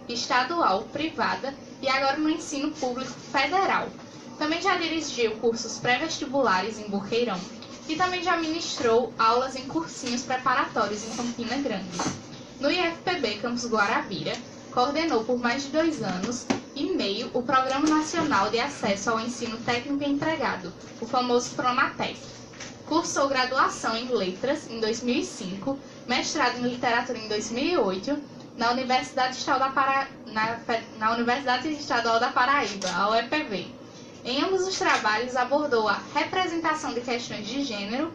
estadual, privada e agora no ensino público federal. Também já dirigiu cursos pré-vestibulares em Boqueirão e também já ministrou aulas em cursinhos preparatórios em Campina Grande. No IFPB Campus Guarabira, coordenou por mais de 2 anos e meio o Programa Nacional de Acesso ao Ensino Técnico Empregado, o famoso PRONATEC. Cursou graduação em Letras em 2005, mestrado em Literatura em 2008, na Universidade Estadual da Paraíba, a UEPB. Em ambos os trabalhos abordou a representação de questões de gênero,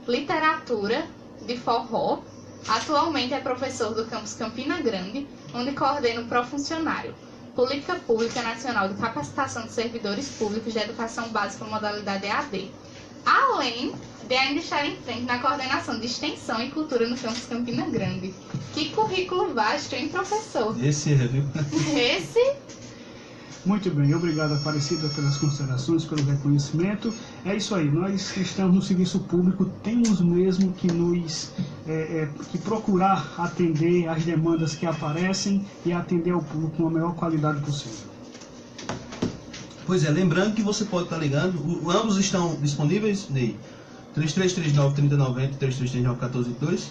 literatura, de forró. Atualmente é professor do campus Campina Grande, onde coordena o Profuncionário, Política Pública Nacional de Capacitação de Servidores Públicos de Educação Básica modalidade EAD, além de ainda estar em frente na coordenação de Extensão e Cultura no campus Campina Grande. Que currículo vasto, hein, professor? Esse é, viu? Esse... Muito bem, obrigado, Aparecida, pelas considerações, pelo reconhecimento. É isso aí, nós que estamos no serviço público temos mesmo que que procurar atender às demandas que aparecem e atender ao público com a melhor qualidade possível. Pois é, lembrando que você pode estar ligando, ambos estão disponíveis, Ney? 3339-3090 e 3339-1422.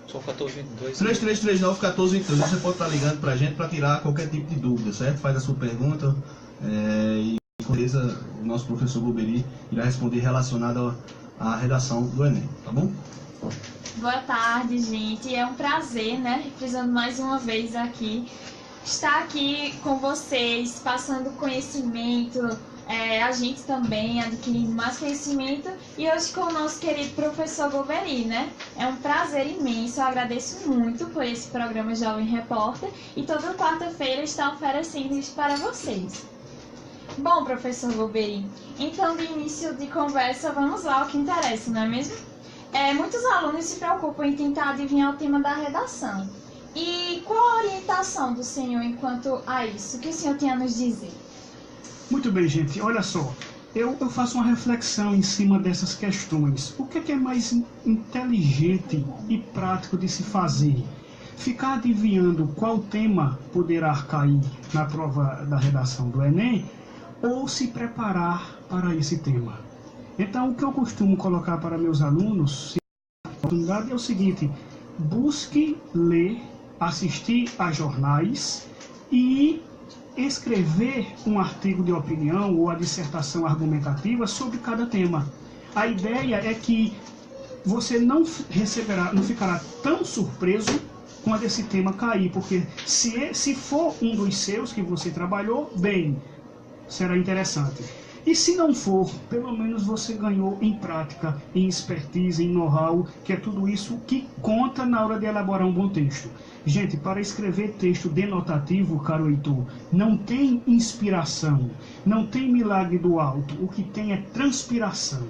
Só 1422. 3339-1422. Você pode estar ligando para a gente para tirar qualquer tipo de dúvida, certo? Faz a sua pergunta e com certeza o nosso professor Goberi irá responder relacionado à redação do Enem, tá bom? Boa tarde, gente. É um prazer, né? Reprisando mais uma vez aqui, estar aqui com vocês, passando conhecimento, a gente também adquirindo mais conhecimento, e hoje com o nosso querido professor Goberi, né? É um prazer imenso, eu agradeço muito por esse programa Jovem Repórter e toda quarta-feira está oferecendo isso para vocês. Bom, professor Goberi, então de início de conversa vamos lá ao que interessa, não é mesmo? Muitos alunos se preocupam em tentar adivinhar o tema da redação. E qual a orientação do senhor enquanto a isso? O que o senhor tem a nos dizer? Muito bem, gente, olha só, eu faço uma reflexão em cima dessas questões. O que é mais inteligente e prático de se fazer? Ficar adivinhando qual tema poderá cair na prova da redação do Enem ou se preparar para esse tema? Então, o que eu costumo colocar para meus alunos, se a oportunidade é o seguinte: busque ler, assistir a jornais e escrever um artigo de opinião ou a dissertação argumentativa sobre cada tema. A ideia é que você não ficará tão surpreso quando esse tema cair, porque se for um dos seus que você trabalhou, bem, será interessante. E se não for, pelo menos você ganhou em prática, em expertise, em know-how, que é tudo isso que conta na hora de elaborar um bom texto. Gente, para escrever texto denotativo, caro Heitor, não tem inspiração, não tem milagre do alto, o que tem é transpiração,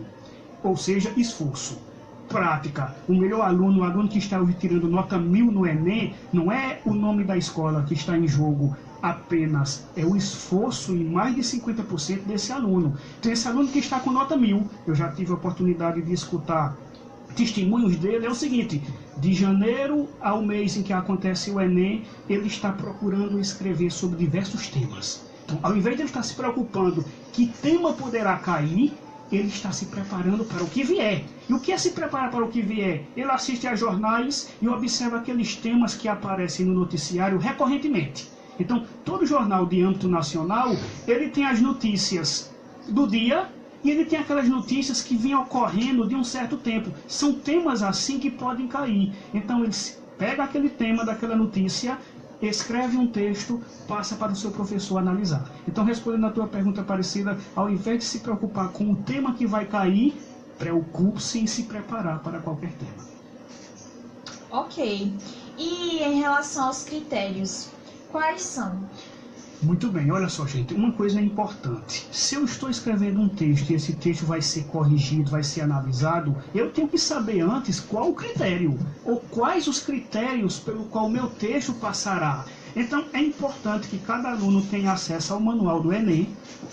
ou seja, esforço. Prática. O melhor aluno, o aluno que está hoje tirando nota 1000 no Enem, não é o nome da escola que está em jogo, apenas é o esforço em mais de 50% desse aluno. Então, esse aluno que está com nota 1000, eu já tive a oportunidade de escutar testemunhos dele, é o seguinte: de janeiro ao mês em que acontece o Enem, ele está procurando escrever sobre diversos temas. Então, ao invés de ele estar se preocupando que tema poderá cair, ele está se preparando para o que vier. E o que é se preparar para o que vier? Ele assiste a jornais e observa aqueles temas que aparecem no noticiário recorrentemente. Então, todo jornal de âmbito nacional, ele tem as notícias do dia e ele tem aquelas notícias que vêm ocorrendo de um certo tempo. São temas assim que podem cair. Então, ele pega aquele tema daquela notícia, escreve um texto, passa para o seu professor analisar. Então, respondendo a tua pergunta, Aparecida, ao invés de se preocupar com o tema que vai cair, preocupe-se em se preparar para qualquer tema. Ok. E em relação aos critérios, quais são? Muito bem, olha só, gente, uma coisa é importante. Se eu estou escrevendo um texto e esse texto vai ser corrigido, vai ser analisado, eu tenho que saber antes qual o critério, ou quais os critérios pelo qual o meu texto passará. Então, é importante que cada aluno tenha acesso ao manual do Enem,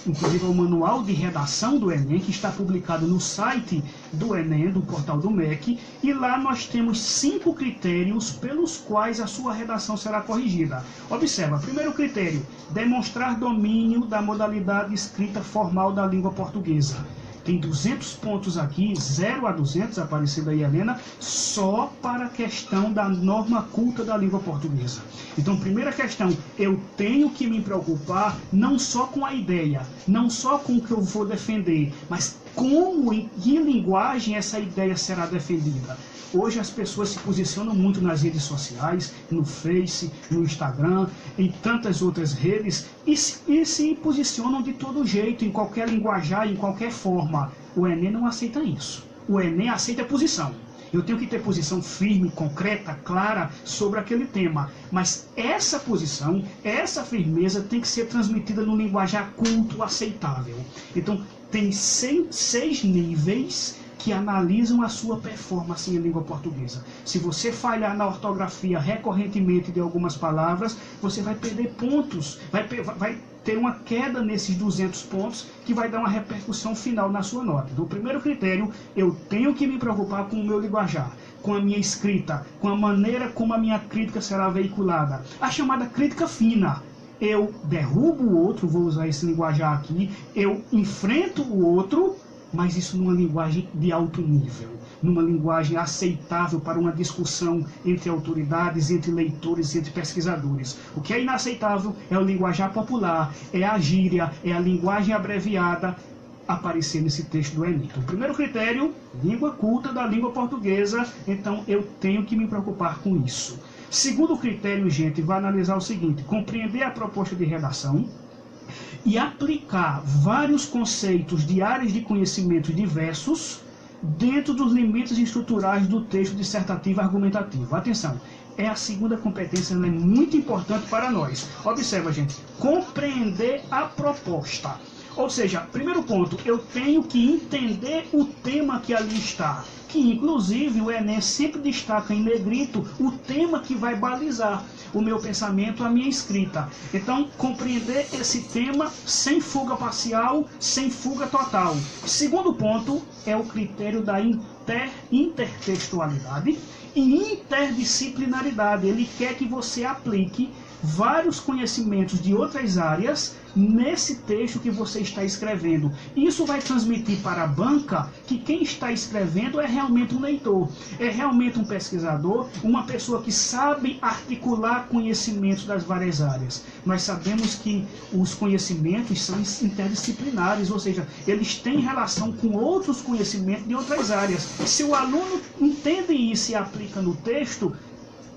inclusive ao manual de redação do Enem, que está publicado no site do Enem, do portal do MEC, e lá nós temos 5 critérios pelos quais a sua redação será corrigida. Observa, primeiro critério, demonstrar domínio da modalidade escrita formal da língua portuguesa. Tem 200 pontos aqui, 0 a 200, Aparecida e Helena, só para a questão da norma culta da língua portuguesa. Então, primeira questão, eu tenho que me preocupar não só com a ideia, não só com o que eu vou defender, mas como, em que linguagem essa ideia será defendida. Hoje as pessoas se posicionam muito nas redes sociais, no Face, no Instagram, em tantas outras redes, e se posicionam de todo jeito, em qualquer linguajar, em qualquer forma. O Enem não aceita isso. O Enem aceita a posição. Eu tenho que ter posição firme, concreta, clara sobre aquele tema. Mas essa posição, essa firmeza tem que ser transmitida no linguajar culto, aceitável. Então, tem 6 níveis que analisam a sua performance em língua portuguesa. Se você falhar na ortografia recorrentemente de algumas palavras, você vai perder pontos, vai ter uma queda nesses 200 pontos, que vai dar uma repercussão final na sua nota. Então, o primeiro critério, eu tenho que me preocupar com o meu linguajar, com a minha escrita, com a maneira como a minha crítica será veiculada. A chamada crítica fina. Eu derrubo o outro, vou usar esse linguajar aqui, eu enfrento o outro, mas isso numa linguagem de alto nível, numa linguagem aceitável para uma discussão entre autoridades, entre leitores, entre pesquisadores. O que é inaceitável é o linguajar popular, é a gíria, é a linguagem abreviada aparecer nesse texto do Enem. Então, primeiro critério, língua culta da língua portuguesa, então eu tenho que me preocupar com isso. Segundo critério, gente, vai analisar o seguinte: compreender a proposta de redação e aplicar vários conceitos de áreas de conhecimento diversos dentro dos limites estruturais do texto dissertativo argumentativo. Atenção, é a segunda competência, ela é muito importante para nós. Observa, gente, compreender a proposta. Ou seja, primeiro ponto, eu tenho que entender o tema que ali está, que inclusive o Enem sempre destaca em negrito o tema que vai balizar o meu pensamento, a minha escrita. Então, compreender esse tema sem fuga parcial, sem fuga total. Segundo ponto é o critério da intertextualidade e interdisciplinaridade. Ele quer que você aplique vários conhecimentos de outras áreas nesse texto que você está escrevendo. Isso vai transmitir para a banca que quem está escrevendo é realmente um leitor, é realmente um pesquisador, uma pessoa que sabe articular conhecimentos das várias áreas. Nós sabemos que os conhecimentos são interdisciplinares, ou seja, eles têm relação com outros conhecimentos de outras áreas. Se o aluno entende isso e aplica no texto,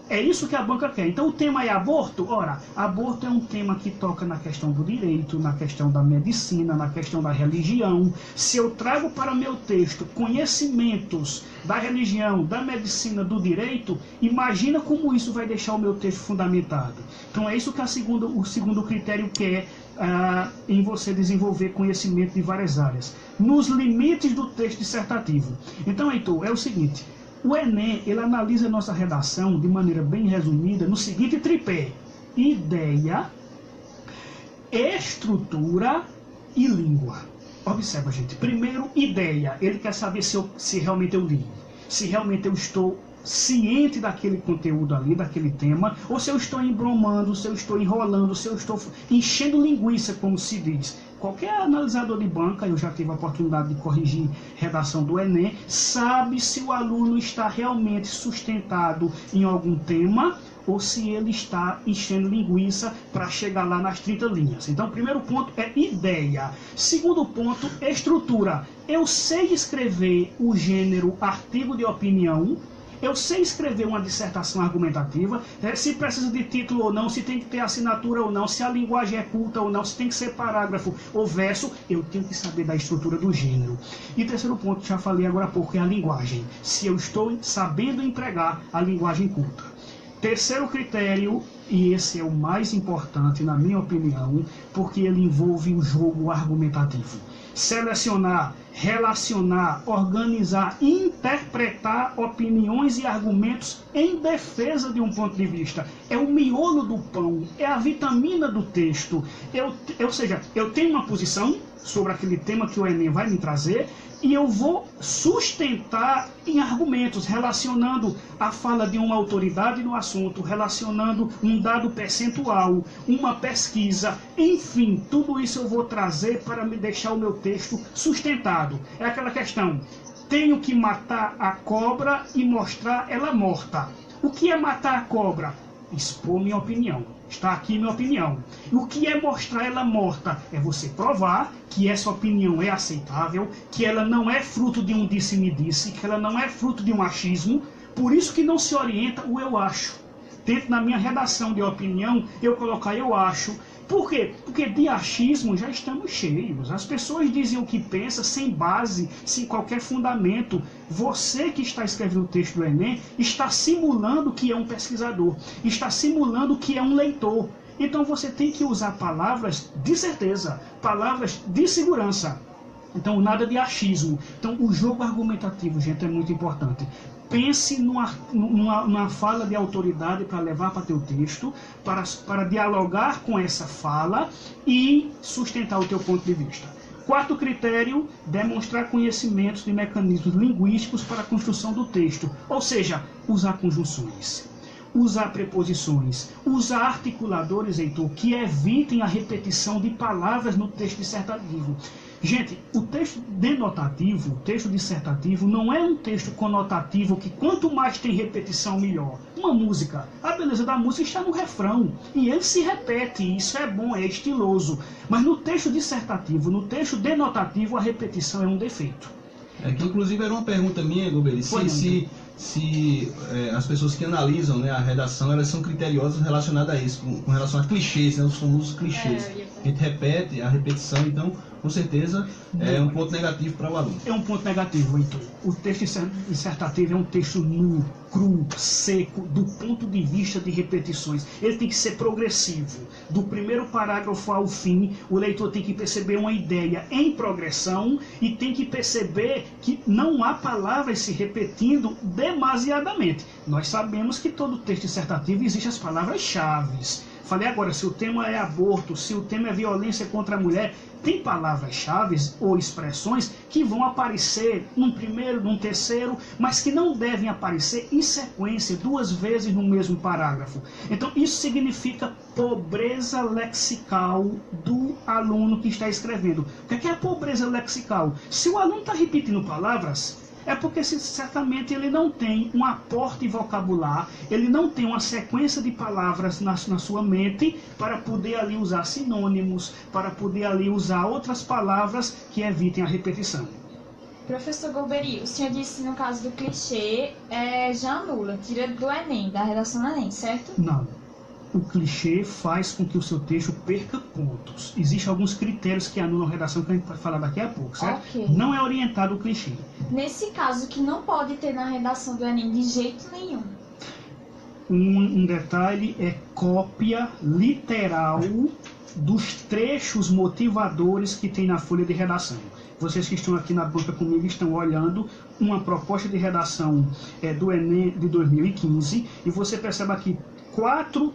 é isso que a banca quer. Então o tema é aborto? Ora, aborto é um tema que toca na questão do direito, na questão da medicina, na questão da religião. Se eu trago para o meu texto conhecimentos da religião, da medicina, do direito, imagina como isso vai deixar o meu texto fundamentado. Então é isso que o segundo critério quer em você desenvolver conhecimento de várias áreas, nos limites do texto dissertativo. Então, Heitor, é o seguinte: o Enem, ele analisa a nossa redação de maneira bem resumida no seguinte tripé: ideia, estrutura e língua. Observa, gente. Primeiro, ideia. Ele quer saber se realmente eu li, se realmente eu estou ciente daquele conteúdo ali, daquele tema, ou se eu estou embromando, se eu estou enrolando, se eu estou enchendo linguiça, como se diz. Qualquer analisador de banca, eu já tive a oportunidade de corrigir redação do Enem, sabe se o aluno está realmente sustentado em algum tema ou se ele está enchendo linguiça para chegar lá nas 30 linhas. Então, o primeiro ponto é ideia. Segundo ponto, estrutura. Eu sei escrever o gênero artigo de opinião, eu sei escrever uma dissertação argumentativa, se precisa de título ou não, se tem que ter assinatura ou não, se a linguagem é culta ou não, se tem que ser parágrafo ou verso, eu tenho que saber da estrutura do gênero. E terceiro ponto, já falei agora há pouco, é a linguagem. Se eu estou sabendo empregar a linguagem culta. Terceiro critério, e esse é o mais importante, na minha opinião, porque ele envolve o jogo argumentativo. Selecionar, relacionar, organizar, interpretar opiniões e argumentos em defesa de um ponto de vista. É o miolo do pão, é a vitamina do texto. Ou seja, eu tenho uma posição sobre aquele tema que o Enem vai me trazer, e eu vou sustentar em argumentos, relacionando a fala de uma autoridade no assunto, relacionando um dado percentual, uma pesquisa, enfim, tudo isso eu vou trazer para me deixar o meu texto sustentado. É aquela questão, tenho que matar a cobra e mostrar ela morta. O que é matar a cobra? Expor minha opinião. Está aqui minha opinião. E o que é mostrar ela morta? É você provar que essa opinião é aceitável, que ela não é fruto de um disse-me-disse, que ela não é fruto de um achismo. Por isso que não se orienta o eu acho. Tento na minha redação de opinião eu colocar eu acho. Por quê? Porque de achismo já estamos cheios. As pessoas dizem o que pensam sem base, sem qualquer fundamento. Você que está escrevendo o texto do Enem está simulando que é um pesquisador, está simulando que é um leitor. Então você tem que usar palavras de certeza, palavras de segurança. Então nada de achismo. Então o jogo argumentativo, gente, é muito importante. Pense numa fala de autoridade para levar para teu texto, para dialogar com essa fala e sustentar o teu ponto de vista. Quarto critério, demonstrar conhecimentos de mecanismos linguísticos para a construção do texto, ou seja, usar conjunções, usar preposições, usar articuladores, Heitor, que evitem a repetição de palavras no texto dissertativo. Gente, o texto denotativo, o texto dissertativo, não é um texto conotativo que quanto mais tem repetição, melhor. Uma música, a beleza da música está no refrão, e ele se repete, isso é bom, é estiloso. Mas no texto dissertativo, no texto denotativo, a repetição é um defeito. Que inclusive era uma pergunta minha, Gobeli, se as pessoas que analisam, né, a redação, elas são criteriosas relacionadas a isso, com relação a clichês, né, os famosos clichês. A gente repete, a repetição, então, com certeza, é um ponto negativo para o aluno. É um ponto negativo, então. O texto dissertativo é um texto nu, cru, seco, do ponto de vista de repetições. Ele tem que ser progressivo. Do primeiro parágrafo ao fim, o leitor tem que perceber uma ideia em progressão e tem que perceber que não há palavras se repetindo demasiadamente. Nós sabemos que todo texto dissertativo existe as palavras-chave. Falei agora, se o tema é aborto, se o tema é violência contra a mulher, tem palavras-chave ou expressões que vão aparecer num primeiro, num terceiro, mas que não devem aparecer em sequência, 2 vezes no mesmo parágrafo. Então isso significa pobreza lexical do aluno que está escrevendo. O que é a pobreza lexical? Se o aluno está repetindo palavras, é porque certamente ele não tem um aporte vocabular, ele não tem uma sequência de palavras na sua mente para poder ali usar sinônimos, para poder ali usar outras palavras que evitem a repetição. Professor Golbery, o senhor disse no caso do clichê, já anula, tira do Enem, da redação do Enem, certo? Não. O clichê faz com que o seu texto perca pontos. Existem alguns critérios que anulam a redação que a gente vai falar daqui a pouco, certo? Okay. Não é orientado o clichê. Nesse caso, que não pode ter na redação do Enem de jeito nenhum. Um detalhe é cópia literal dos trechos motivadores que tem na folha de redação. Vocês que estão aqui na banca comigo estão olhando uma proposta de redação do Enem de 2015 e você percebe aqui 4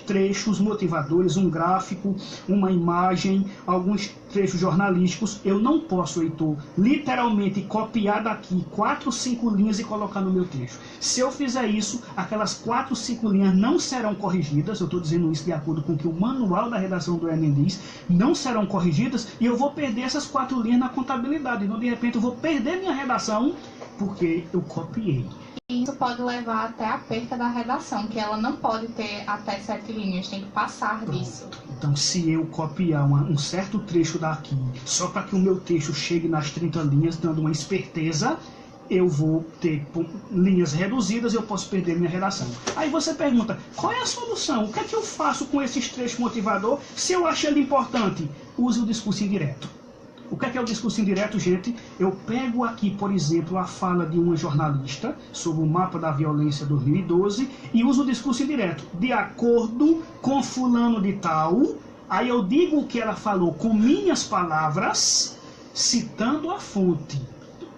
trechos motivadores, um gráfico, uma imagem, alguns trechos jornalísticos. Eu não posso, Heitor, literalmente copiar daqui 4, 5 linhas e colocar no meu texto. Se eu fizer isso, aquelas 4, 5 linhas não serão corrigidas, eu estou dizendo isso de acordo com o que o manual da redação do Enem diz, não serão corrigidas e eu vou perder essas 4 linhas na contabilidade. Então, de repente, eu vou perder minha redação porque eu copiei. Isso pode levar até a perca da redação, que ela não pode ter até 7 linhas, tem que passar disso. Então, se eu copiar um certo trecho daqui, só para que o meu texto chegue nas 30 linhas, dando uma esperteza, eu vou ter linhas reduzidas e eu posso perder minha redação. Aí você pergunta, qual é a solução? O que é que eu faço com esses trechos motivador se eu acho ele importante? Use o discurso indireto. O que é o discurso indireto, gente? Eu pego aqui, por exemplo, a fala de uma jornalista sobre o mapa da violência 2012 e uso o discurso indireto. De acordo com fulano de tal, aí eu digo o que ela falou com minhas palavras, citando a fonte,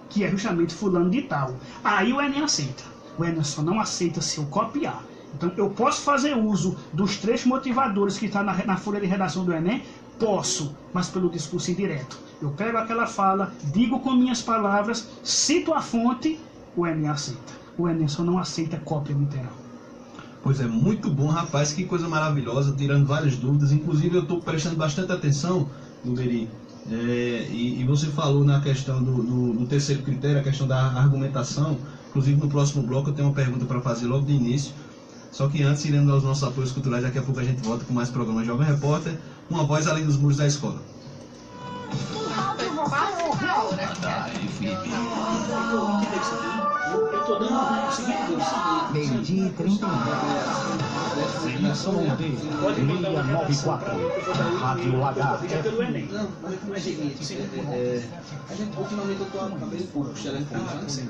que é justamente fulano de tal. Aí o Enem aceita. O Enem só não aceita se eu copiar. Então eu posso fazer uso dos três motivadores que está na folha de redação do Enem? Posso, mas pelo discurso indireto. Eu pego aquela fala, digo com minhas palavras, cito a fonte, o Enem aceita. O Enem só não aceita cópia literal. Pois é, muito bom, rapaz, que coisa maravilhosa, tirando várias dúvidas. Inclusive eu estou prestando bastante atenção, Luberi, e você falou na questão do terceiro critério, a questão da argumentação. Inclusive no próximo bloco eu tenho uma pergunta para fazer logo de início. Só que antes, iremos aos nossos apoios culturais, daqui a pouco a gente volta com mais programas Jovem Repórter, uma voz além dos muros da escola. Eu tô dando o seguinte, Meio-dia e 31. Y694. Rádio H. pelo Enem. Não, mas é o seguinte, a gente, ultimamente eu tô abrindo poucos telefones,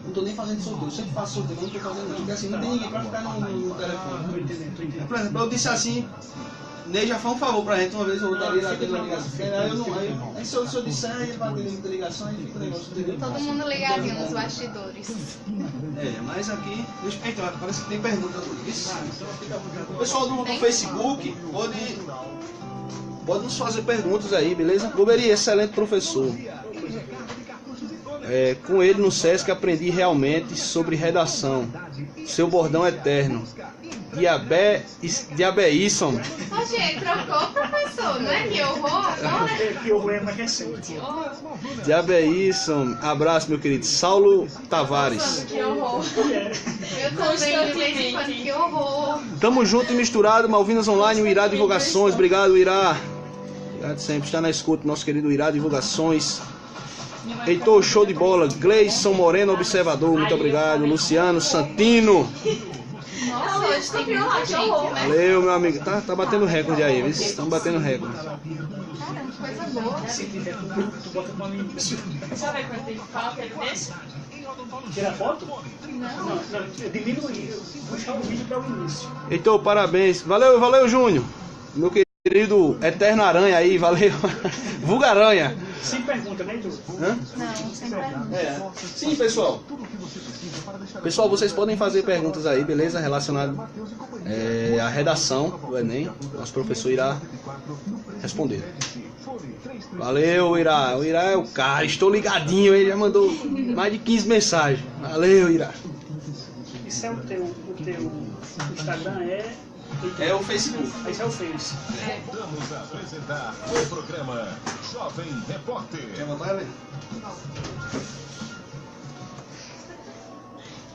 não tô nem fazendo sorteio, eu sempre faço sorteio, mas não tô fazendo não, porque assim, não tem ninguém pra ficar no telefone. Por exemplo, eu disse assim, Ney já foi um favor pra gente, uma vez eu daria na ligação. Aí se eu disser, ele vai ter muita ligação, aí fica o negócio, entendeu? Todo mundo ligadinho nos bastidores. Mas aqui, então, parece que tem pergunta. O pessoal do Facebook pode nos fazer perguntas aí, beleza? Goberi, excelente professor. Com ele no Sesc aprendi realmente sobre redação. Seu bordão eterno. Diabeísson. Gente, trocou o professor, não é que horror agora? Que horror é mais recente. Diabeísson. Abraço, meu querido. Saulo Tavares. Que horror. Eu também, de vez em quando, que horror. Tamo junto e misturado, Malvinas Online, o Irá Divulgações. Obrigado, Irá. Obrigado sempre. Está na escuta, nosso querido Irá Divulgações. Heitor, show de bola. Gleison Moreno, observador. Muito obrigado. Luciano Santino. Nossa, hoje tem muita gente, né? Valeu, meu amigo. Tá batendo recorde aí, viu? Estamos batendo recorde. Caramba, que coisa boa. Tu bota uma início. Deixa eu ver quanto tempo falta, ele deixa? Tira foto? Não, diminui. Puxa o vídeo para o início. Heitor, parabéns. Valeu, Júnior. Meu querido Eterno Aranha aí, valeu. Vulga Aranha. Sem pergunta, né, Heitor? Não, sem pergunta. Sim, pessoal. Pessoal, vocês podem fazer perguntas aí, beleza? Relacionado à redação do Enem. Nosso professor irá responder. Valeu, Irá. O Irá é o cara. Estou ligadinho. Ele já mandou mais de 15 mensagens. Valeu, Irá. Isso é o teu Instagram É o Facebook. Esse é o Face. Vamos apresentar o programa Jovem Repórter. Quer mandar, Helena?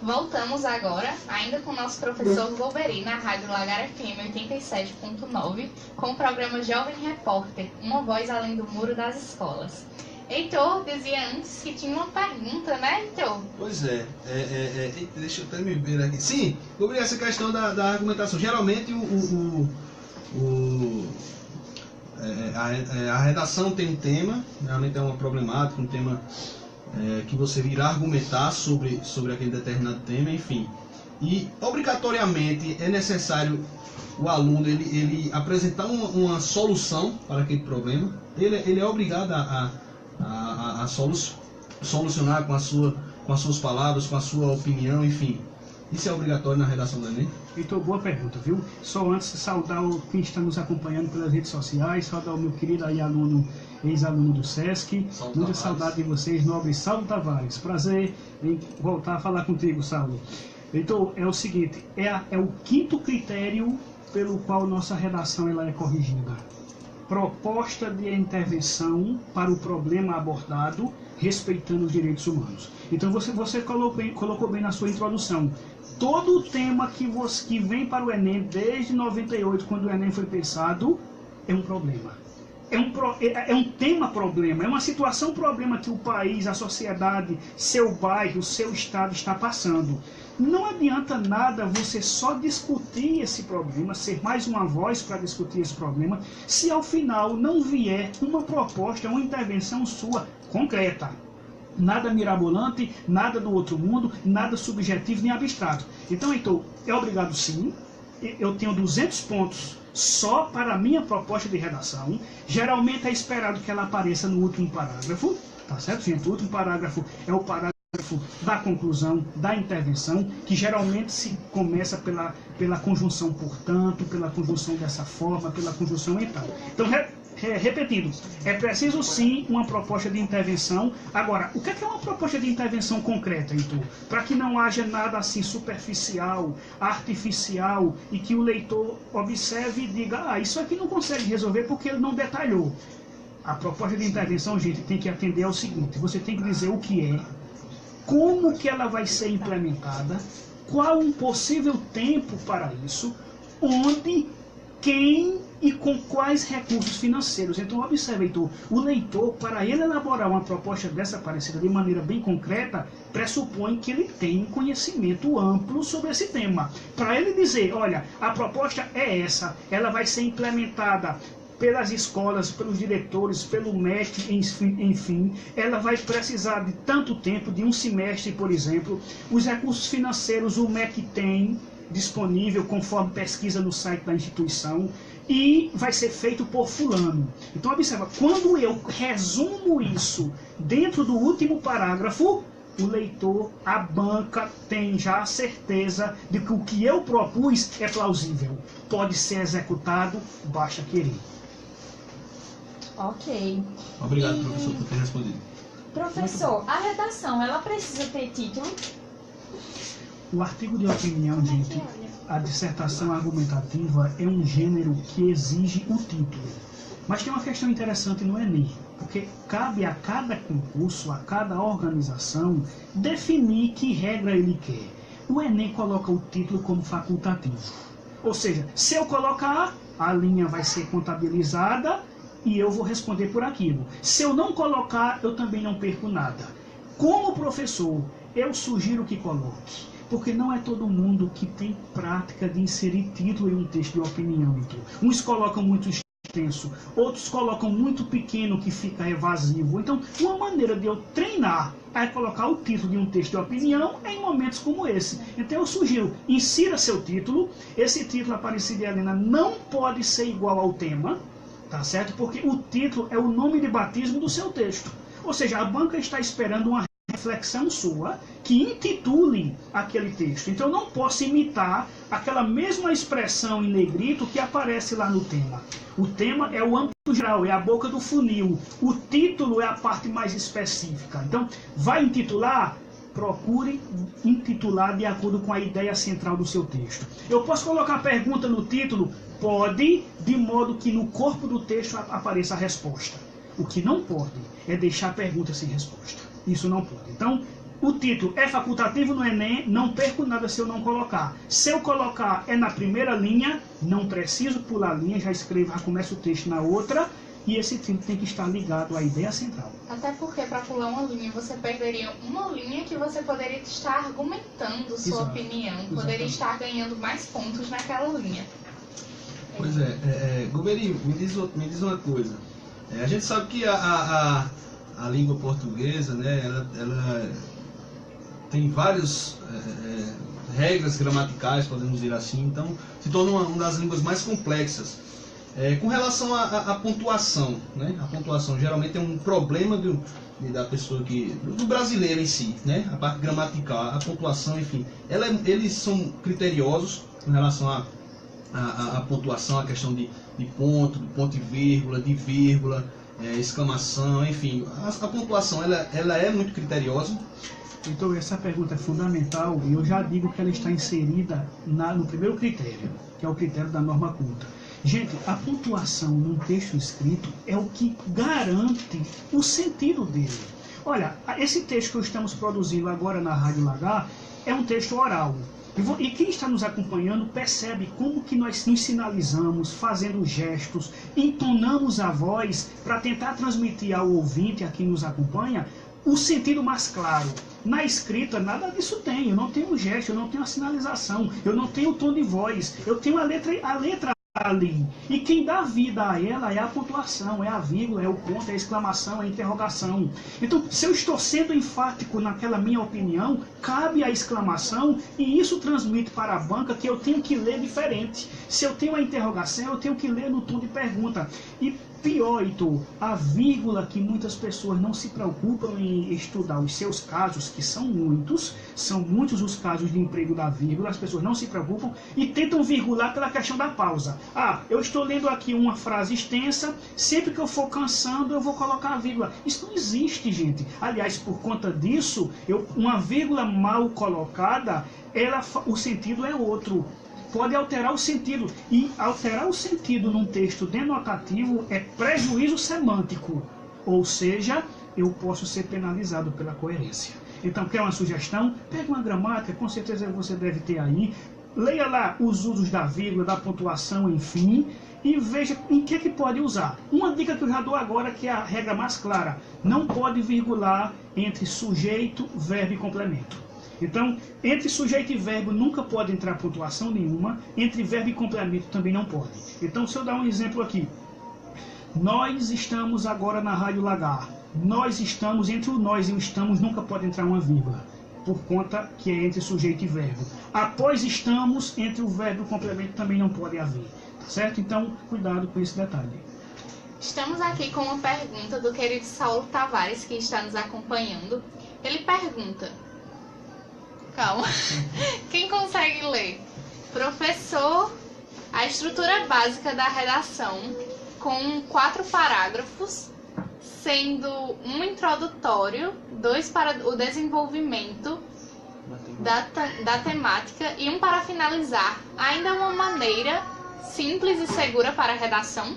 Voltamos agora, ainda com o nosso professor Golbery, na Rádio Lagar FM 87.9, com o programa Jovem Repórter, uma voz além do muro das escolas. Heitor dizia antes que tinha uma pergunta, né, Heitor? Pois é. Deixa eu até me ver aqui. Sim, sobre essa questão da argumentação. Geralmente a redação tem um tema, realmente é uma problemática, um tema que você irá argumentar sobre aquele determinado tema, enfim. E obrigatoriamente é necessário o aluno ele apresentar uma solução para aquele problema. Ele é obrigado a solucionar com as suas palavras, com a sua opinião, enfim. Isso é obrigatório na redação do Enem? Heitor, boa pergunta, viu? Só antes de saudar quem está nos acompanhando pelas redes sociais, saudar o meu querido aí aluno, ex-aluno do Sesc. Muita saudade de vocês, nobre Saulo Tavares. Prazer em voltar a falar contigo, Saulo. Heitor, é o seguinte, é o quinto critério pelo qual nossa redação ela é corrigida. Proposta de intervenção para o problema abordado, respeitando os direitos humanos. Então você colocou bem na sua introdução. Todo o tema que vem para o Enem desde 98, quando o Enem foi pensado, é um problema. é um tema-problema, é uma situação-problema que o país, a sociedade, seu bairro, seu estado está passando. Não adianta nada você só discutir esse problema, ser mais uma voz para discutir esse problema, se ao final não vier uma proposta, uma intervenção sua concreta. Nada mirabolante, nada do outro mundo, nada subjetivo nem abstrato. Então, Heitor, é obrigado sim, eu tenho 200 pontos só para a minha proposta de redação. Geralmente é esperado que ela apareça no último parágrafo, tá certo, gente? O último parágrafo é o parágrafo da conclusão, da intervenção, que geralmente se começa pela conjunção portanto, pela conjunção dessa forma, pela conjunção e tal. Então, repetindo, é preciso sim uma proposta de intervenção. Agora, o que é uma proposta de intervenção concreta, Heitor? Para que não haja nada assim superficial, artificial, e que o leitor observe e diga, isso aqui não consegue resolver porque ele não detalhou. A proposta de intervenção, gente, tem que atender ao seguinte: você tem que dizer o que é, como que ela vai ser implementada, qual um possível tempo para isso, onde, quem e com quais recursos financeiros. Então, observe, Heitor, o leitor, para ele elaborar uma proposta dessa parecida de maneira bem concreta, pressupõe que ele tem um conhecimento amplo sobre esse tema. Para ele dizer, olha, a proposta é essa, ela vai ser implementada pelas escolas, pelos diretores, pelo MEC, enfim, ela vai precisar de tanto tempo, de um semestre, por exemplo. Os recursos financeiros o MEC tem disponível conforme pesquisa no site da instituição e vai ser feito por fulano. Então observa, quando eu resumo isso dentro do último parágrafo, o leitor, a banca tem já a certeza de que o que eu propus é plausível, pode ser executado, basta querer. Ok. Obrigado, professor, por ter respondido. Professor, a redação, ela precisa ter título? O artigo de opinião, gente, a dissertação argumentativa é um gênero que exige o título. Mas tem uma questão interessante no Enem, porque cabe a cada concurso, a cada organização, definir que regra ele quer. O Enem coloca o título como facultativo. Ou seja, se eu colocar, a linha vai ser contabilizada e eu vou responder por aquilo. Se eu não colocar, eu também não perco nada. Como professor, eu sugiro que coloque, porque não é todo mundo que tem prática de inserir título em um texto de opinião. Uns colocam muito extenso, outros colocam muito pequeno, que fica evasivo. Então, uma maneira de eu treinar a colocar o título de um texto de opinião é em momentos como esse. Então eu sugiro, insira seu título. Esse título, Aparecida e Helena, não pode ser igual ao tema, tá certo? Porque o título é o nome de batismo do seu texto. Ou seja, a banca está esperando uma reflexão sua que intitule aquele texto. Então eu não posso imitar aquela mesma expressão em negrito que aparece lá no tema. O tema é o âmbito geral, é a boca do funil. O título é a parte mais específica. Então, vai intitular? Procure intitular de acordo com a ideia central do seu texto. Eu posso colocar pergunta no título? Pode, de modo que no corpo do texto apareça a resposta. O que não pode é deixar a pergunta sem resposta. Isso não pode. Então, o título é facultativo no Enem, não perco nada se eu não colocar. Se eu colocar é na primeira linha, não preciso pular a linha, já escrevo, já começa o texto na outra, e esse título tem que estar ligado à ideia central. Até porque para pular uma linha, você perderia uma linha que você poderia estar argumentando sua opinião, poderia estar ganhando mais pontos naquela linha. Pois Guberi, me diz uma coisa. A gente sabe que a língua portuguesa, né, ela tem várias regras gramaticais, podemos dizer assim, então se torna uma das línguas mais complexas. Com relação à pontuação, né, a pontuação geralmente é um problema da pessoa do brasileiro em si, né, a parte gramatical, a pontuação, enfim, eles são criteriosos em relação à pontuação, a questão de ponto e vírgula, de vírgula, exclamação, enfim, a pontuação ela é muito criteriosa. Então essa pergunta é fundamental e eu já digo que ela está inserida no primeiro critério, que é o critério da norma culta. Gente, a pontuação num texto escrito é o que garante o sentido dele. Olha, esse texto que estamos produzindo agora na Rádio Lagar é um texto oral. E quem está nos acompanhando percebe como que nós nos sinalizamos, fazendo gestos, entonamos a voz para tentar transmitir ao ouvinte, a quem nos acompanha, o sentido mais claro. Na escrita, nada disso tem. Eu não tenho gesto, eu não tenho a sinalização, eu não tenho o tom de voz, eu tenho a letra ali. E quem dá vida a ela é a pontuação, é a vírgula, é o ponto, é a exclamação, é a interrogação. Então, se eu estou sendo enfático naquela minha opinião, cabe a exclamação e isso transmite para a banca que eu tenho que ler diferente. Se eu tenho a interrogação, eu tenho que ler no tom de pergunta. E pior, Heitor, a vírgula que muitas pessoas não se preocupam em estudar os seus casos, que são muitos os casos de emprego da vírgula, as pessoas não se preocupam e tentam virgular pela questão da pausa. Ah, eu estou lendo aqui uma frase extensa, sempre que eu for cansando eu vou colocar a vírgula. Isso não existe, gente. Aliás, por conta disso, uma vírgula mal colocada, o sentido é outro. Pode alterar o sentido. E alterar o sentido num texto denotativo é prejuízo semântico. Ou seja, eu posso ser penalizado pela coerência. Então, quer uma sugestão? Pega uma gramática, com certeza você deve ter aí. Leia lá os usos da vírgula, da pontuação, enfim, e veja em que pode usar. Uma dica que eu já dou agora, que é a regra mais clara. Não pode virgular entre sujeito, verbo e complemento. Então, entre sujeito e verbo nunca pode entrar pontuação nenhuma, entre verbo e complemento também não pode. Então, se eu dar um exemplo aqui, nós estamos agora na Rádio Lagar. Nós estamos, entre o nós e o estamos nunca pode entrar uma vírgula, por conta que é entre sujeito e verbo. Após estamos, entre o verbo e o complemento também não pode haver, tá certo? Então, cuidado com esse detalhe. Estamos aqui com uma pergunta do querido Saulo Tavares, que está nos acompanhando. Ele pergunta... Calma. Quem consegue ler? Professor, a estrutura básica da redação, com 4 parágrafos, sendo um introdutório, 2 para o desenvolvimento da temática e um para finalizar. Ainda é uma maneira simples e segura para a redação?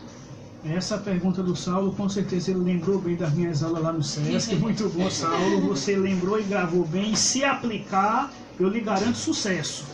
Essa pergunta do Saulo, com certeza ele lembrou bem das minhas aulas lá no SESC. Muito bom, Saulo. Você lembrou e gravou bem. Se aplicar, eu lhe garanto sucesso.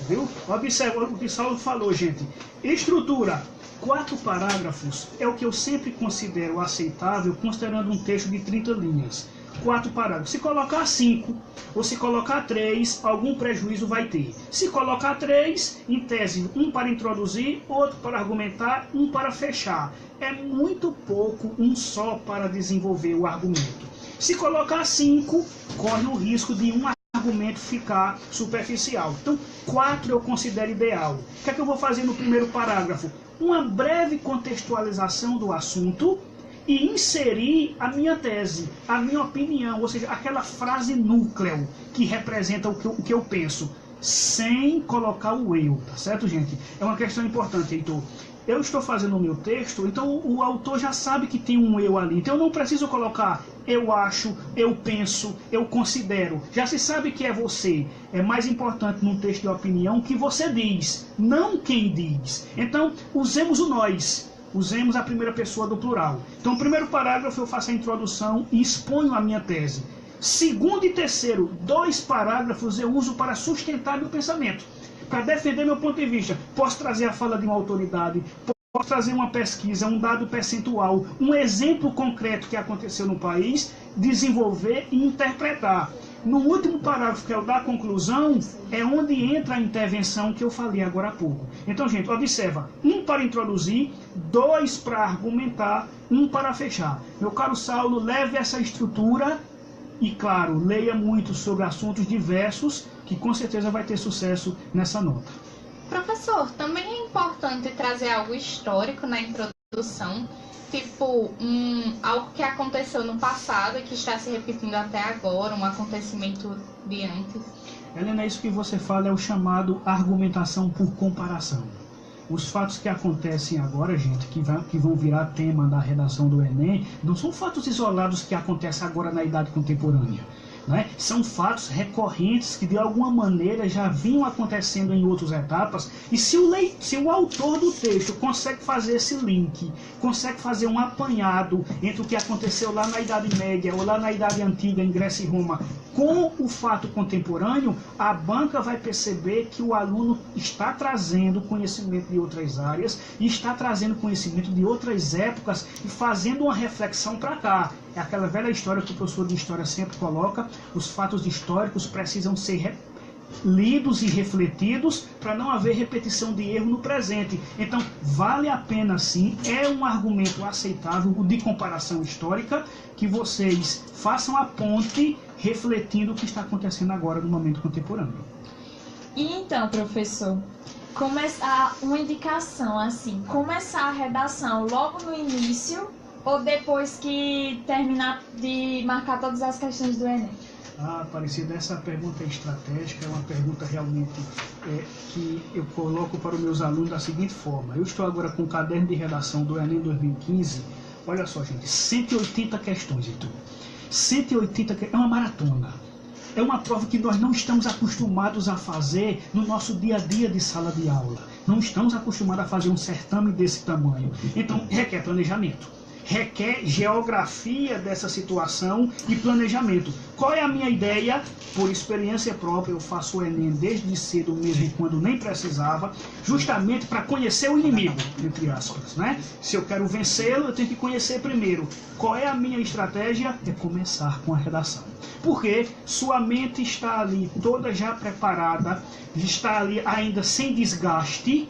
Viu? Observa o que Saulo falou, gente. Estrutura. 4 parágrafos é o que eu sempre considero aceitável, considerando um texto de 30 linhas. 4 parágrafos. Se colocar 5 ou se colocar 3, algum prejuízo vai ter. Se colocar 3, em tese, um para introduzir, outro para argumentar, um para fechar. É muito pouco um só para desenvolver o argumento. Se colocar 5, corre o risco de um argumento ficar superficial. Então, 4 eu considero ideal. O que é que eu vou fazer no primeiro parágrafo? Uma breve contextualização do assunto e inserir a minha tese, a minha opinião, ou seja, aquela frase núcleo que representa o que eu penso, sem colocar o eu, tá certo, gente? É uma questão importante, Heitor. Eu estou fazendo o meu texto, então o autor já sabe que tem um eu ali, então eu não preciso colocar eu acho, eu penso, eu considero. Já se sabe que é você. É mais importante num texto de opinião que você diz, não quem diz. Então, usemos o nós. Usemos a primeira pessoa do plural. Então, no primeiro parágrafo eu faço a introdução e exponho a minha tese. Segundo e terceiro, 2 parágrafos eu uso para sustentar meu pensamento, para defender meu ponto de vista. Posso trazer a fala de uma autoridade, posso trazer uma pesquisa, um dado percentual, um exemplo concreto que aconteceu no país, desenvolver e interpretar. No último parágrafo, que é o da conclusão, é onde entra a intervenção que eu falei agora há pouco. Então, gente, observa. 1 para introduzir, 2 para argumentar, 1 para fechar. Meu caro Saulo, leve essa estrutura e, claro, leia muito sobre assuntos diversos, que com certeza vai ter sucesso nessa nota. Professor, também é importante trazer algo histórico na introdução, tipo algo que aconteceu no passado e que está se repetindo até agora, um acontecimento de antes. Helena, isso que você fala é o chamado argumentação por comparação. Os fatos que acontecem agora, gente, que vão virar tema da redação do Enem, não são fatos isolados que acontecem agora na idade contemporânea. né? São fatos recorrentes que de alguma maneira já vinham acontecendo em outras etapas, e se o autor do texto consegue fazer esse link, consegue fazer um apanhado entre o que aconteceu lá na Idade Média ou lá na Idade Antiga em Grécia e Roma com o fato contemporâneo, a banca vai perceber que o aluno está trazendo conhecimento de outras áreas e está trazendo conhecimento de outras épocas e fazendo uma reflexão para cá. É aquela velha história que o professor de história sempre coloca: os fatos históricos precisam ser lidos e refletidos para não haver repetição de erro no presente. Então, vale a pena sim, é um argumento aceitável de comparação histórica, que vocês façam a ponte refletindo o que está acontecendo agora no momento contemporâneo. E então, professor, começar uma indicação assim, começar a redação logo no início ou depois que terminar de marcar todas as questões do Enem? Aparecida, essa pergunta é estratégica, é uma pergunta realmente que eu coloco para os meus alunos da seguinte forma: eu estou agora com o caderno de redação do Enem 2015, olha só, gente, 180 questões, Heitor. 180 é uma maratona. É uma prova que nós não estamos acostumados a fazer no nosso dia a dia de sala de aula. Não estamos acostumados a fazer um certame desse tamanho. Então, requer planejamento. Requer geografia dessa situação e planejamento. Qual é a minha ideia? Por experiência própria, eu faço o Enem desde cedo, mesmo quando nem precisava, justamente para conhecer o inimigo, entre aspas, né? Se eu quero vencê-lo, eu tenho que conhecer primeiro. Qual é a minha estratégia? É começar com a redação. Porque sua mente está ali toda já preparada, está ali ainda sem desgaste.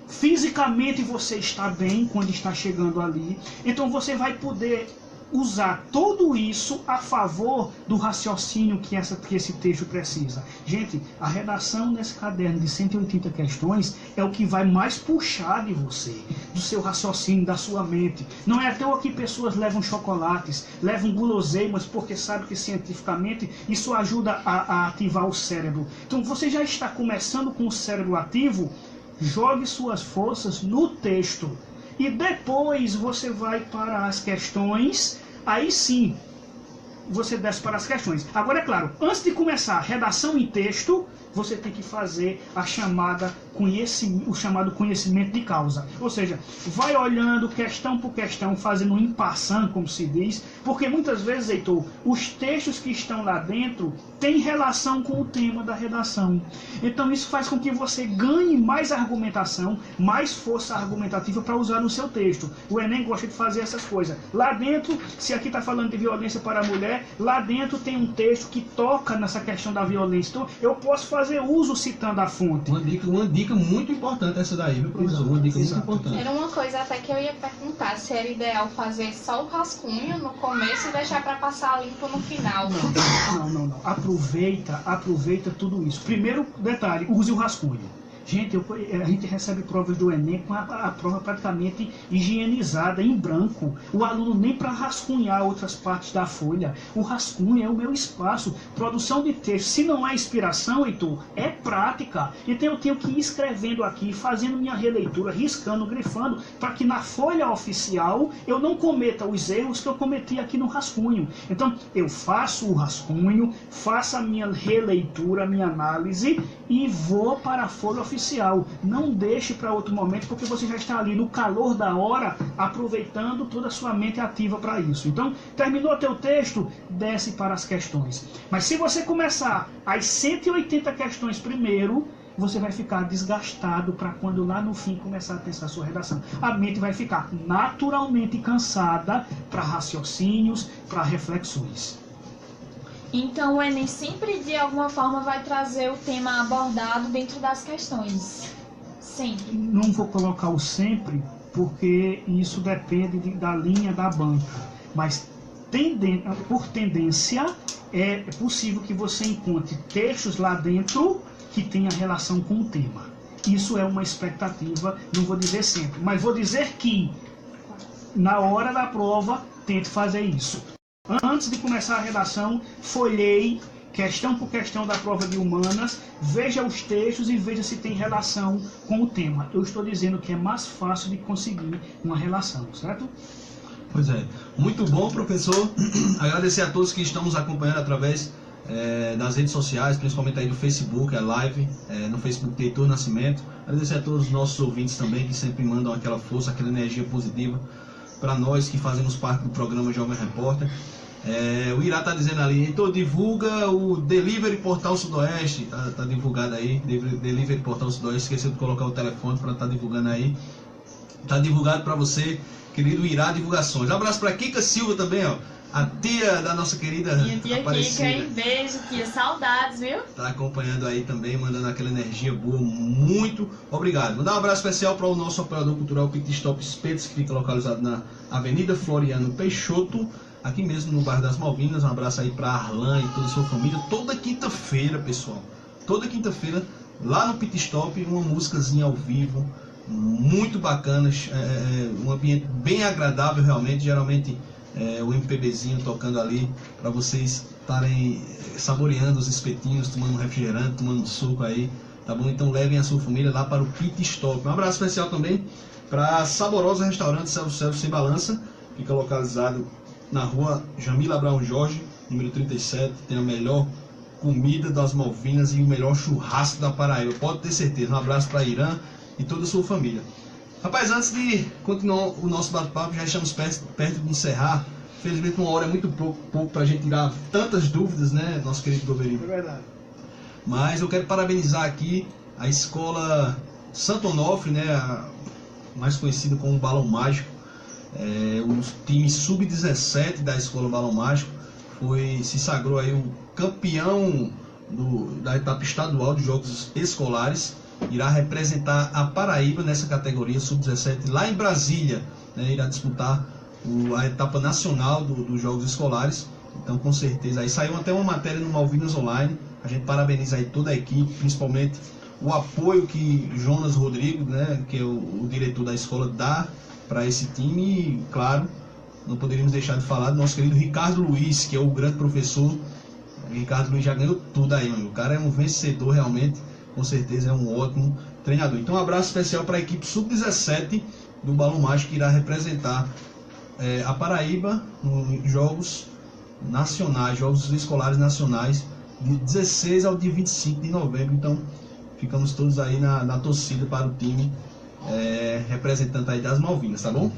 Fisicamente você está bem quando está chegando ali, então você vai poder usar tudo isso a favor do raciocínio que esse texto precisa. Gente, a redação nesse caderno de 180 questões é o que vai mais puxar de você, do seu raciocínio, da sua mente. Não é à toa que pessoas levam chocolates, levam guloseimas, porque sabem que cientificamente isso ajuda a ativar o cérebro. Então você já está começando com o cérebro ativo. Jogue suas forças no texto e depois você vai para as questões. Aí sim, você desce para as questões. Agora, é claro, antes de começar a redação em texto, você tem que fazer o chamado conhecimento de causa. Ou seja, vai olhando questão por questão, fazendo um en passant, como se diz, porque muitas vezes, Heitor, os textos que estão lá dentro têm relação com o tema da redação. Então isso faz com que você ganhe mais argumentação, mais força argumentativa para usar no seu texto. O Enem gosta de fazer essas coisas. Lá dentro, se aqui está falando de violência para a mulher, lá dentro tem um texto que toca nessa questão da violência. Então eu posso fazer uso citando a fonte. Uma dica muito importante essa daí, viu, professor? Uma dica muito importante. Era uma coisa até que eu ia perguntar, se era ideal fazer só o rascunho no começo e deixar para passar limpo no final. Não. Aproveita tudo isso. Primeiro detalhe, use o rascunho. Gente, a gente recebe provas do Enem com a prova praticamente higienizada, em branco. O aluno nem para rascunhar outras partes da folha. O rascunho é o meu espaço. Produção de texto, se não é inspiração, Heitor, é prática. Então eu tenho que ir escrevendo aqui, fazendo minha releitura, riscando, grifando, para que na folha oficial eu não cometa os erros que eu cometi aqui no rascunho. Então eu faço o rascunho, faço a minha releitura, a minha análise e vou para a folha oficial. Não deixe para outro momento, porque você já está ali no calor da hora, aproveitando toda a sua mente ativa para isso. Então, terminou teu texto, desce para as questões. Mas se você começar as 180 questões primeiro, você vai ficar desgastado para quando lá no fim começar a pensar a sua redação. A mente vai ficar naturalmente cansada para raciocínios, para reflexões. Então o Enem sempre de alguma forma vai trazer o tema abordado dentro das questões. Sempre. Não vou colocar o sempre, porque isso depende da linha da banca. Mas por tendência, é possível que você encontre textos lá dentro que tenha relação com o tema. Isso é uma expectativa, não vou dizer sempre, mas vou dizer que na hora da prova tente fazer isso. Antes de começar a redação, folhei questão por questão da prova de humanas, veja os textos e veja se tem relação com o tema. Eu estou dizendo que é mais fácil de conseguir uma relação, certo? Pois é. Muito bom, professor. Agradecer a todos que estão nos acompanhando através das redes sociais, principalmente aí do Facebook, a live, no Facebook tem Heitor Nascimento. Agradecer a todos os nossos ouvintes também, que sempre mandam aquela força, aquela energia positiva para nós que fazemos parte do programa Jovem Repórter. O Irá está dizendo ali, então divulga o Delivery Portal Sudoeste, tá divulgado aí, Delivery Portal Sudoeste, esqueceu de colocar o telefone para estar divulgando aí, tá divulgado para você, querido Irá Divulgações. Um abraço para Kika Silva também, ó, a tia da nossa querida Minha tia Aparecida. Kika, beijo, tia, saudades, viu? Tá acompanhando aí também, mandando aquela energia boa, muito obrigado. Mandar um abraço especial para o nosso apoiador cultural Pit Stop Espetos, que fica localizado na Avenida Floriano Peixoto, aqui mesmo no bairro das Malvinas. Um abraço aí para Arlan e toda a sua família. Toda quinta-feira, pessoal, toda quinta-feira, lá no Pit Stop, uma músicazinha ao vivo, muito bacana, um ambiente bem agradável realmente, geralmente o MPBzinho tocando ali, para vocês estarem saboreando os espetinhos, tomando um refrigerante, tomando um suco aí, tá bom? Então levem a sua família lá para o Pit Stop. Um abraço especial também para Saborosa Restaurante Self-Service Sem Balança, fica localizado na rua Jamila Abraão Jorge, número 37, tem a melhor comida das Malvinas e o melhor churrasco da Paraíba, pode ter certeza. Um abraço para Irã e toda a sua família. Rapaz, antes de continuar o nosso bate-papo, já estamos perto de encerrar. Infelizmente uma hora é muito pouco para a gente tirar tantas dúvidas, né, nosso querido Goberinho? É verdade. Mas eu quero parabenizar aqui a escola Santo Onofre, né, mais conhecida como Balão Mágico. O time sub-17 da escola Balão Mágico se sagrou aí o campeão da etapa estadual de jogos escolares. Irá representar a Paraíba nessa categoria sub-17 lá em Brasília, né, irá disputar a etapa nacional dos jogos escolares. Então, com certeza, aí saiu até uma matéria no Malvinas Online. A gente parabeniza aí toda a equipe, principalmente o apoio que Jonas Rodrigo, né, que é o diretor da escola, dá para esse time. E, claro, não poderíamos deixar de falar do nosso querido Ricardo Luiz, que é o grande professor. O Ricardo Luiz já ganhou tudo aí, mano. O cara é um vencedor realmente, com certeza é um ótimo treinador. Então, um abraço especial para a equipe sub-17 do Balão Mágico, que irá representar a Paraíba nos jogos nacionais, jogos escolares nacionais, de 16 ao dia 25 de novembro. Então, ficamos todos aí na torcida para o time representante aí das Malvinas, tá bom?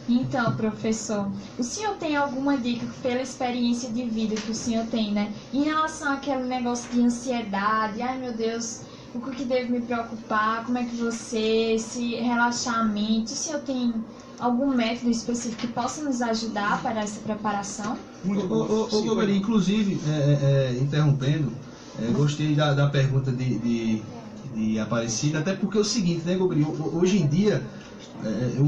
Então, professor, o senhor tem alguma dica pela experiência de vida que o senhor tem, né? Em relação àquele negócio de ansiedade, ai meu Deus, o que deve me preocupar, como é que se relaxar a mente, o senhor tem algum método específico que possa nos ajudar para essa preparação? Ô Goberi, inclusive, interrompendo, gostei da pergunta de Aparecida, até porque é o seguinte, né, Goberi, hoje em dia,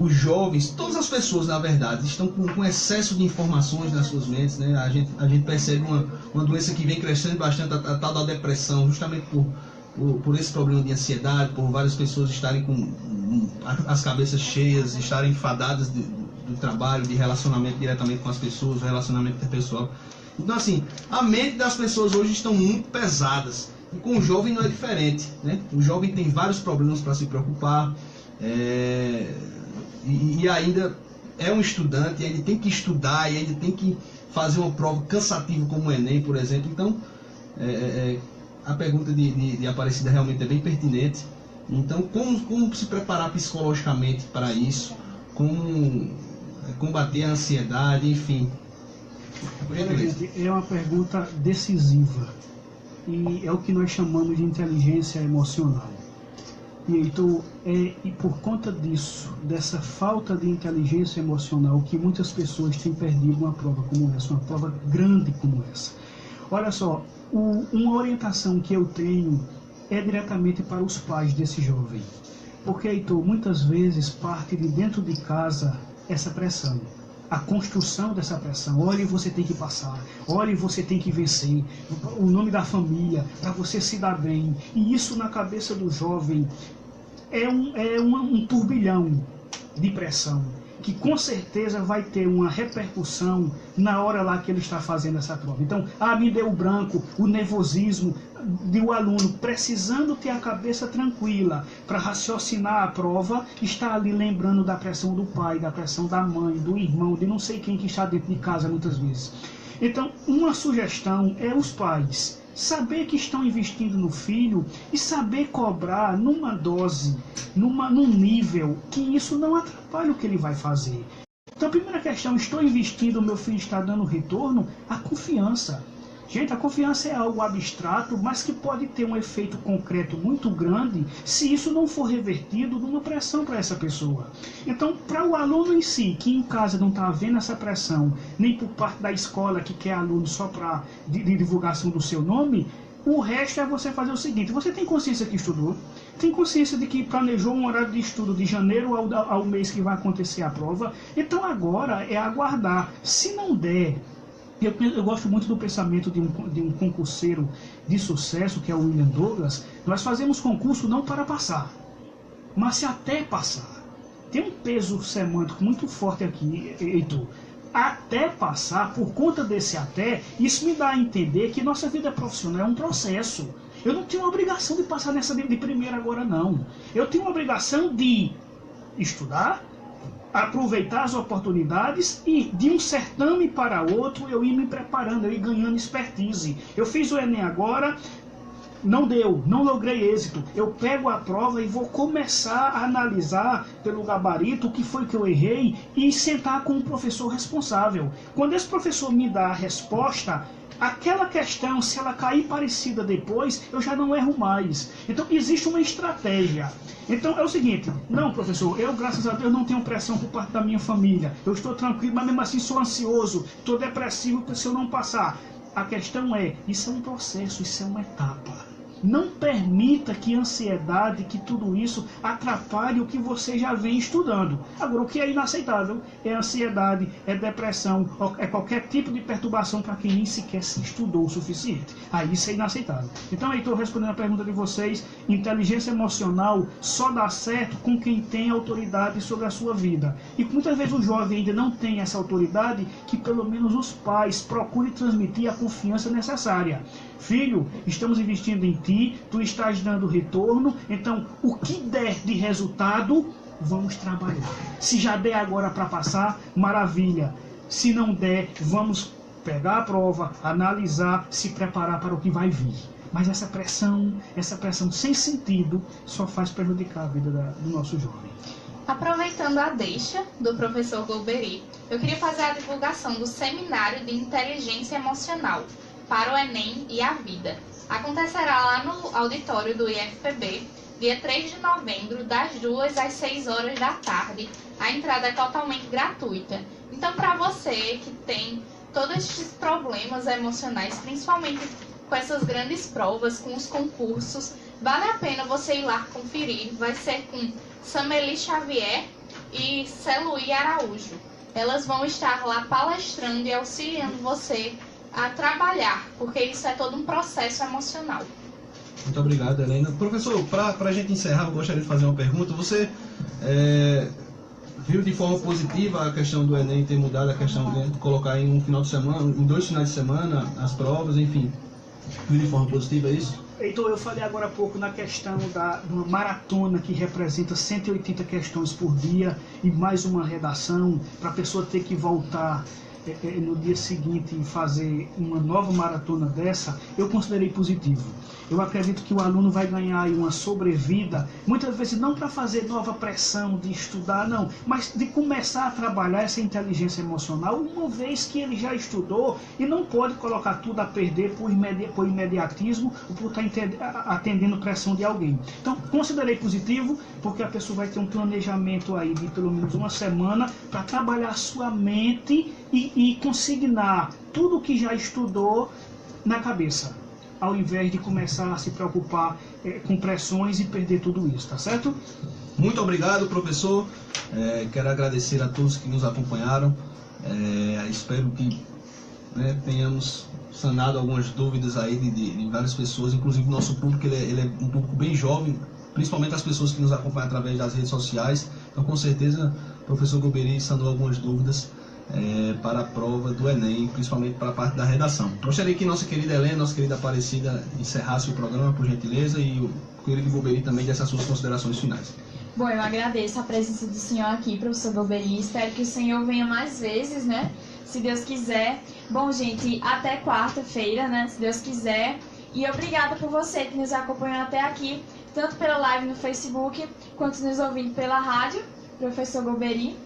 os jovens, todas as pessoas, na verdade, estão com excesso de informações nas suas mentes, né? A gente percebe uma doença que vem crescendo bastante, a tal da depressão, justamente por esse problema de ansiedade, por várias pessoas estarem com as cabeças cheias, estarem enfadadas do trabalho, de relacionamento diretamente com as pessoas, relacionamento interpessoal. Então, assim, a mente das pessoas hoje estão muito pesadas. E com o jovem não é diferente, né? O jovem tem vários problemas para se preocupar, e ainda é um estudante, e ainda tem que estudar, e ainda tem que fazer uma prova cansativa como o Enem, por exemplo. Então, a pergunta de Aparecida realmente é bem pertinente. Então, como se preparar psicologicamente para isso? Como combater a ansiedade, enfim. É uma pergunta decisiva. E é o que nós chamamos de inteligência emocional. E então, e por conta disso, dessa falta de inteligência emocional, que muitas pessoas têm perdido uma prova como essa, uma prova grande como essa. Olha só, uma orientação que eu tenho é diretamente para os pais desse jovem. Porque, Heitor, muitas vezes parte de dentro de casa essa pressão. A construção dessa pressão. Olha, você tem que passar. Olha, você tem que vencer. O nome da família, para você se dar bem. E isso na cabeça do jovem é um turbilhão de pressão, que com certeza vai ter uma repercussão na hora lá que ele está fazendo essa prova. Então, me deu o branco, o nervosismo de o aluno precisando ter a cabeça tranquila para raciocinar a prova, está ali lembrando da pressão do pai, da pressão da mãe, do irmão, de não sei quem que está dentro de casa muitas vezes. Então, uma sugestão é os pais saber que estão investindo no filho e saber cobrar numa dose, num nível que isso não atrapalhe o que ele vai fazer. Então, a primeira questão, estou investindo, meu filho está dando retorno? A confiança. Gente, a confiança é algo abstrato, mas que pode ter um efeito concreto muito grande se isso não for revertido numa pressão para essa pessoa. Então, para o aluno em si, que em casa não está havendo essa pressão, nem por parte da escola que quer aluno só para de divulgação do seu nome, o resto é você fazer o seguinte: você tem consciência que estudou, tem consciência de que planejou um horário de estudo de janeiro ao mês que vai acontecer a prova, então agora é aguardar. Se não der, eu gosto muito do pensamento de um concurseiro de sucesso, que é o William Douglas. Nós fazemos concurso não para passar, mas se até passar. Tem um peso semântico muito forte aqui, Heitor. Até passar, por conta desse até, isso me dá a entender que nossa vida profissional é um processo. Eu não tenho a obrigação de passar nessa de primeira agora, não. Eu tenho a obrigação de estudar, aproveitar as oportunidades e de um certame para outro eu ir me preparando, eu ir ganhando expertise. Eu fiz o Enem agora, não deu, não logrei êxito. Eu pego a prova e vou começar a analisar pelo gabarito o que foi que eu errei e sentar com o professor responsável. Quando esse professor me dá a resposta, aquela questão, se ela cair parecida depois, eu já não erro mais. Então, existe uma estratégia. Então, é o seguinte: não, professor, eu, graças a Deus, não tenho pressão por parte da minha família. Eu estou tranquilo, mas mesmo assim sou ansioso, estou depressivo se eu não passar. A questão é, isso é um processo, isso é uma etapa. Não permita que a ansiedade, que tudo isso atrapalhe o que você já vem estudando. Agora, o que é inaceitável é ansiedade, é depressão, é qualquer tipo de perturbação para quem nem sequer se estudou o suficiente. Aí isso é inaceitável. Então, aí estou respondendo a pergunta de vocês: inteligência emocional só dá certo com quem tem autoridade sobre a sua vida. E muitas vezes o jovem ainda não tem essa autoridade, que pelo menos os pais procurem transmitir a confiança necessária. Filho, estamos investindo em ti, tu estás dando retorno, então o que der de resultado, vamos trabalhar. Se já der agora para passar, maravilha. Se não der, vamos pegar a prova, analisar, se preparar para o que vai vir. Mas essa pressão sem sentido, só faz prejudicar a vida do nosso jovem. Aproveitando a deixa do professor Golbery, eu queria fazer a divulgação do Seminário de Inteligência Emocional para o Enem e a Vida. Acontecerá lá no auditório do IFPB, dia 3 de novembro, das 2 às 6 horas da tarde. A entrada é totalmente gratuita. Então, para você que tem todos esses problemas emocionais, principalmente com essas grandes provas, com os concursos, vale a pena você ir lá conferir. Vai ser com Sameli Xavier e Celuí Araújo. Elas vão estar lá palestrando e auxiliando você a trabalhar, porque isso é todo um processo emocional. Muito obrigado, Helena. Professor, para a gente encerrar, eu gostaria de fazer uma pergunta. Você viu de forma positiva a questão do Enem ter mudado a questão de colocar em um final de semana, em 2 finais de semana, as provas, enfim? Viu de forma positiva isso? Heitor, eu falei agora há pouco na questão de uma maratona que representa 180 questões por dia e mais uma redação, para a pessoa ter que voltar no dia seguinte e fazer uma nova maratona dessa. Eu considerei positivo. Eu acredito que o aluno vai ganhar aí uma sobrevida, muitas vezes não para fazer nova pressão de estudar, não, mas de começar a trabalhar essa inteligência emocional, uma vez que ele já estudou e não pode colocar tudo a perder por imediatismo ou por estar atendendo pressão de alguém. Então, considerei positivo, porque a pessoa vai ter um planejamento aí de pelo menos uma semana para trabalhar sua mente e consignar tudo o que já estudou na cabeça, ao invés de começar a se preocupar com pressões e perder tudo isso, tá certo? Muito obrigado, professor. Quero agradecer a todos que nos acompanharam. Espero que tenhamos sanado algumas dúvidas aí de várias pessoas, inclusive o nosso público, ele é um público bem jovem, principalmente as pessoas que nos acompanham através das redes sociais. Então, com certeza, o professor Golbery sanou algumas dúvidas para a prova do Enem, principalmente para a parte da redação. Gostaria que nossa querida Helena, nossa querida Aparecida, encerrasse o programa, por gentileza, e o querido Golbery também desse as suas considerações finais. Bom, eu agradeço a presença do senhor aqui, professor Golbery. Espero que o senhor venha mais vezes, né? se Deus quiser. Bom, gente, até quarta-feira, né? Se Deus quiser. E obrigada por você que nos acompanhou até aqui, tanto pela live no Facebook, quanto nos ouvindo pela rádio, professor Golbery.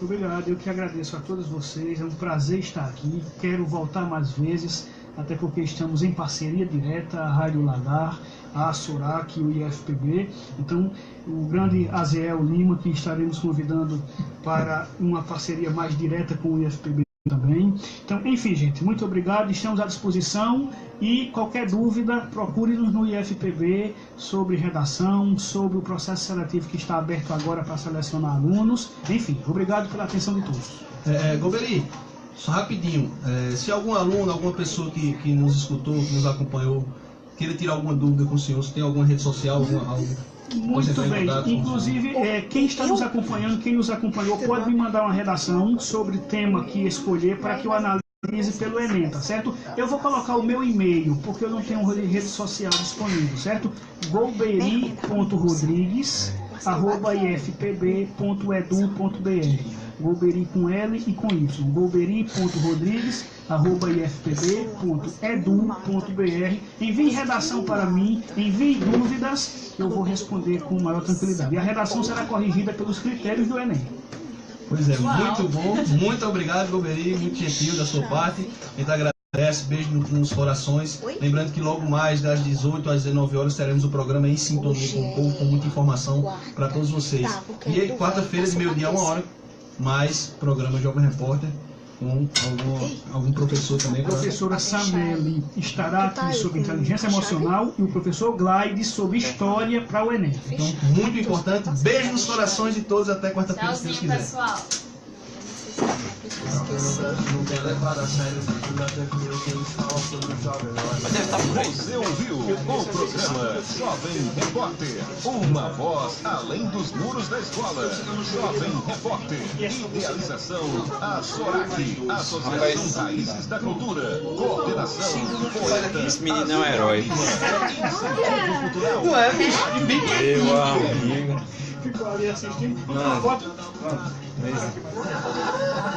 Obrigado, eu que agradeço a todos vocês, é um prazer estar aqui, quero voltar mais vezes, até porque estamos em parceria direta, a Rádio Lagar, a Sorac e o IFPB, então o grande Aziel Lima, que estaremos convidando para uma parceria mais direta com o IFPB também. Então, enfim, gente, muito obrigado, estamos à disposição e qualquer dúvida, procure-nos no IFPB sobre redação, sobre o processo seletivo que está aberto agora para selecionar alunos. Enfim, obrigado pela atenção de todos. Golbery, só rapidinho, se algum aluno, alguma pessoa que nos escutou, que nos acompanhou, queira tirar alguma dúvida com o senhor, se tem alguma rede social, algo... Muito bem, inclusive quem está nos acompanhando, quem nos acompanhou, pode me mandar uma redação sobre o tema que escolher para que eu analise pelo Enem, tá certo? Eu vou colocar o meu e-mail, porque eu não tenho rede social disponível, certo? golbery.rodrigues@ifpb.edu.br. Golbery com L e com Y. golbery.rodrigues@ifpb.edu.br. Envie redação para mim, envie dúvidas, que eu vou responder com maior tranquilidade. E a redação será corrigida pelos critérios do Enem. Pois é, muito bom, muito obrigado, Golbery, muito gentil da sua parte. A gente agradece, beijo nos corações. Lembrando que logo mais, das 18 às 19 horas, teremos o programa Em Sintonia com o Povo, com muita informação para todos vocês. E aí, quarta-feira, de meio-dia a 1h, mais programa Jovem Repórter, com algum professor também. A professora Sameli estará aqui sobre inteligência emocional e o professor Gleide sobre história para o Enem. Então, muito importante. Beijo nos corações de todos. Até quarta-feira, se Deus quiser. Pessoal. Você ouviu o programa Jovem Repórter, uma voz além dos muros da escola. Jovem Repórter, idealização a Sorac, Associação Raízes da Cultura, coordenação poeta. Esse menino não é herói. Incentivo cultural. Não é, bicho? Meu amigo. Ficou ali assistindo. Não. Foto.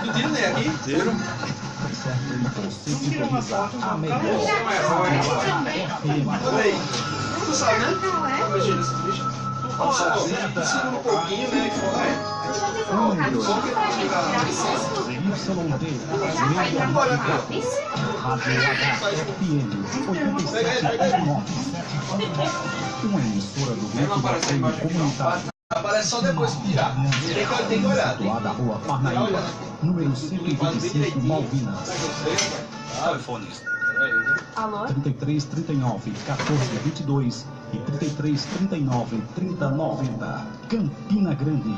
Tu tira nem aqui? Tiro. Tira uma foto. Olha aí. Tu sabe, né? Imagina esse bicho. Segura um pouquinho, né? E fora. Uma emissora do grupo de apoio comunitário. Aparece só depois que tirar. Tem que olhar. Situada na rua Parnaíba, número 125, Malvinas. Telefones. Alô? 33 39 14 22 e 33 39 30 90. Campina Grande.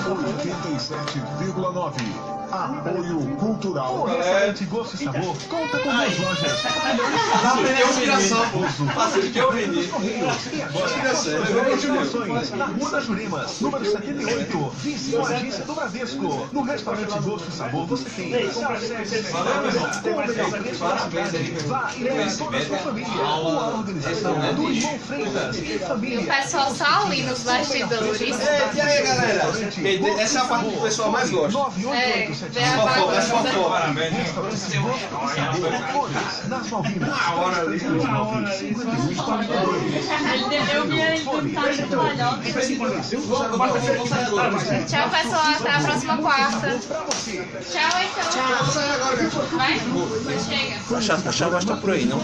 87,9. Apoio Cultural. O restaurante Gosto e Sabor conta com duas lojas. Aprendeu inspiração, pô. Passa de que eu aprendi. E agora, continuações na Rua das Jurimas, número 78, vizinho à agência do Bradesco. No restaurante Gosto e Sabor você tem com o melhor vá e leve toda a sua família. Uma organização do Irmão Freitas e O família. pessoal só ali nos bastidores. E aí, galera? Essa é a parte que o pessoal mais gosta. Vê a bagunça. Nas Malvinas. Eu vi ele tentar muito melhor. Tchau, pessoal. Até a próxima quarta. Tchau, então. Vai? Chega. A chave vai estar por aí, não?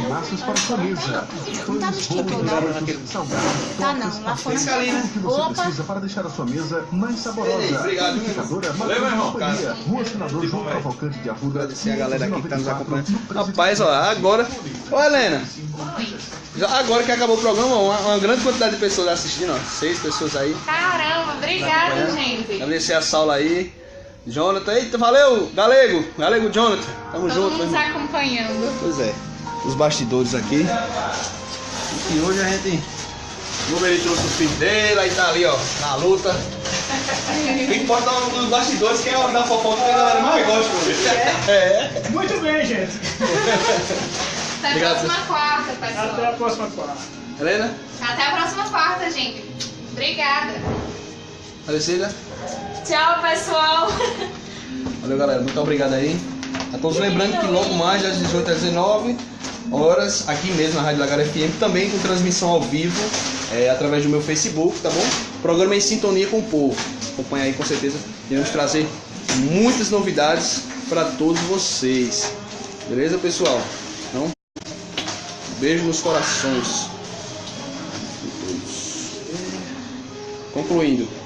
Laços para sua mesa. Não tá no esquentão, não. Tá não, lá fora. Tudo que você Opa! precisa para deixar a sua mesa mais saborosa. Ei, obrigado, Panificadora Valeu, meu irmão. Companhia, Rua Senador João Cavalcante de Arruda. Agradecer a galera aqui que tá nos acompanhando. Rapaz, ó, agora... Ô, Helena. Já agora que acabou o programa, uma grande quantidade de pessoas assistindo, ó. 6 pessoas aí. Caramba, obrigada, gente. Agradecer a Saula aí. Jonathan. Eita, valeu, Galego Jonathan. Tamo Todo junto, mundo meu se irmão. acompanhando. Pois é, os bastidores aqui. E hoje a gente... O Golbery trouxe o filho dele, aí tá ali, ó, na luta. Tem que botar nos bastidores, que é a hora da fofoca que a galera mais gosta, Golbery. É. Muito bem, gente. Até a Obrigado. próxima quarta, pessoal. Até a próxima quarta. Helena, Até a próxima quarta, gente. Obrigada. Aparecida. Tchau, pessoal. Valeu, galera. Muito obrigado aí. A todos lembrando que logo mais, das 18 às 19 horas, aqui mesmo na Rádio Lagar FM, também com transmissão ao vivo, através do meu Facebook, tá bom? Programa Em Sintonia com o Povo. Acompanha aí, com certeza. Iremos trazer muitas novidades para todos vocês. Beleza, pessoal? Então, beijo nos corações de todos. Concluindo.